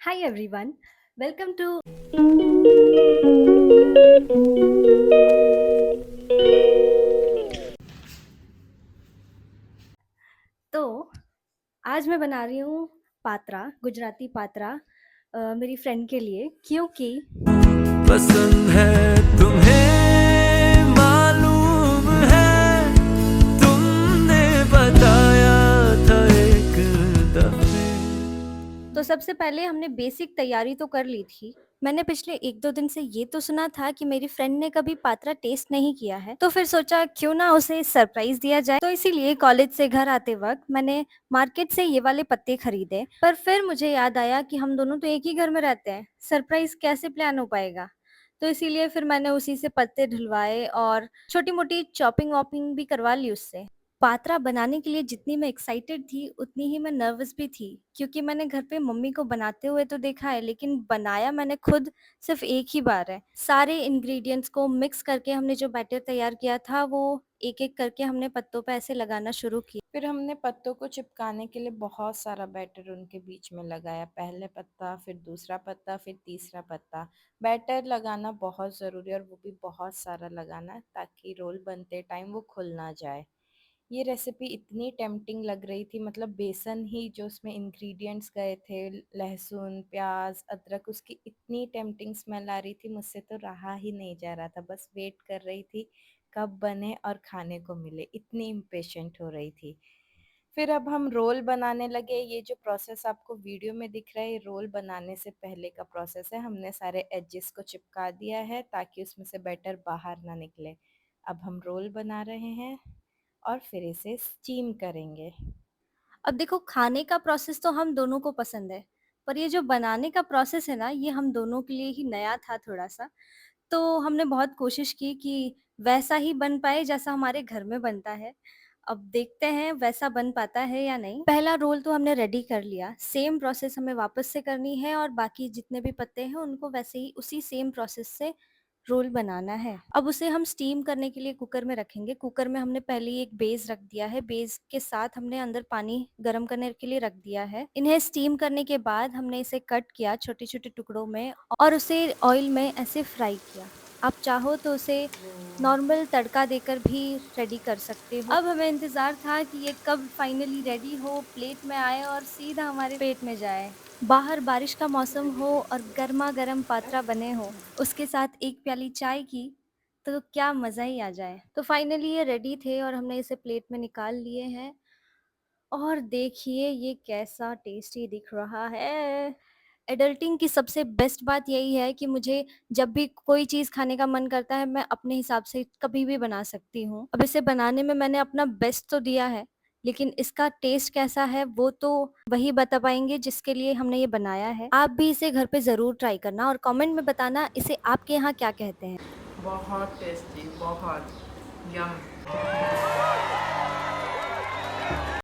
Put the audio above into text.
Hi everyone, welcome to तो आज मैं बना रही हूँ पात्रा, गुजराती पात्रा मेरी फ्रेंड के लिए क्योंकि पसंद है तुम्हें मालूम है तुमने बताया था एक दफे। तो सबसे पहले हमने बेसिक तैयारी तो कर ली थी। मैंने पिछले 1-2 दिन से ये तो सुना था कि मेरी फ्रेंड ने कभी पात्रा टेस्ट नहीं किया है, तो फिर सोचा क्यों ना उसे सरप्राइज़ दिया जाए। तो इसीलिए कॉलेज से घर आते वक़्त मैंने मार्केट से ये वाले पत्ते खरीदे, पर फिर मुझे याद आया कि हम दोनों तो एक ही घर में रहते हैं, सरप्राइज़ कैसे प्लान हो पाएगा? तो इसीलिए फिर मैंने उसी से पत्ते ढुलवाए और छोटी-मोटी चॉपिंग-वॉपिंग भी करवा ली उससे। पात्रा बनाने के लिए जितनी मैं एक्साइटेड थी, उतनी ही मैं नर्वस भी थी, क्योंकि मैंने घर पे मम्मी को बनाते हुए तो देखा है, लेकिन बनाया मैंने खुद सिर्फ़ एक ही बार है। सारे इंग्रीडिएंट्स को मिक्स करके हमने जो बैटर तैयार किया था, वो एक-एक करके हमने पत्तों पे ऐसे लगाना शुरू किया। फिर हमने पत्तों को चिपकाने के लिए बहुत सारा बैटर उनके बीच में लगाया। पहले पत्ता, फिर दूसरा पत्ता, फिर तीसरा पत्ता। बैटर लगाना बहुत ज़रूरी है और वो भी बहुत सारा लगाना ताकि रोल बनते टाइम वो खुल ना जाए। ये रेसिपी इतनी टेम्प्टिंग लग रही थी, मतलब बेसन ही जो उसमें इंग्रेडिएंट्स गए थे, लहसुन, प्याज, अदरक, उसकी इतनी टेम्प्टिंग स्मेल आ रही थी, मुझसे तो रहा ही नहीं जा रहा था। बस वेट कर रही थी कब बने और खाने को मिले, इतनी इम्पेशेंट हो रही थी। फिर अब हम रोल बनाने लगे। ये जो प्रोसेस आपको वीडियो में दिख रहा है, ये रोल बनाने से पहले का प्रोसेस है। हमने सारे एजेस को चिपका दिया है ताकि उसमें से बैटर बाहर ना निकले। अब हम रोल बना रहे हैं और फिर इसे स्टीम करेंगे। अब देखो, खाने का प्रोसेस तो हम दोनों को पसंद है, पर ये जो बनाने का प्रोसेस है ना, ये हम दोनों के लिए ही नया था थोड़ा-सा। तो हमने बहुत कोशिश की कि वैसा ही बन पाए जैसा हमारे घर में बनता है। अब देखते हैं वैसा बन पाता है या नहीं। पहला रोल तो हमने रेडी कर लिया, सेम प्रोसेस हमें वापस से करनी है और बाकी जितने भी पत्ते हैं उनको वैसे ही उसी सेम प्रोसेस से रोल बनाना है। अब उसे हम स्टीम करने के लिए कुकर में रखेंगे। कुकर में हमने पहले ही एक बेस रख दिया है, बेस के साथ हमने अंदर पानी गरम करने के लिए रख दिया है। इन्हें स्टीम करने के बाद हमने इसे कट किया छोटे-छोटे टुकड़ों में और उसे ऑयल में ऐसे फ्राई किया। आप चाहो तो उसे नॉर्मल तड़का देकर भी रेडी कर सकते हो। अब हमें इंतज़ार था कि ये कब फाइनली रेडी हो, प्लेट में आए और सीधा हमारे पेट में जाए। बाहर बारिश का मौसम हो और गरमा-गरम पात्रा बने हों, उसके साथ एक प्याली चाय की, तो क्या मज़ा ही आ जाए। तो फाइनली ये रेडी थे और हमने इसे प्लेट में निकाल लिए हैं और देखिए ये कैसा टेस्टी दिख रहा है। एडल्टिंग की सबसे बेस्ट बात यही है कि मुझे जब भी कोई चीज़ खाने का मन करता है, मैं अपने हिसाब से कभी भी बना सकती हूँ। अब इसे बनाने में मैंने अपना बेस्ट तो दिया है, लेकिन इसका टेस्ट कैसा है वो तो वही बता पाएँगे जिसके लिए हमने ये बनाया है। आप भी इसे घर पे ज़रूर ट्राई करना और कमेंट में बताना इसे आपके यहाँ क्या कहते हैं? बहुत टेस्टी, बहुत यम।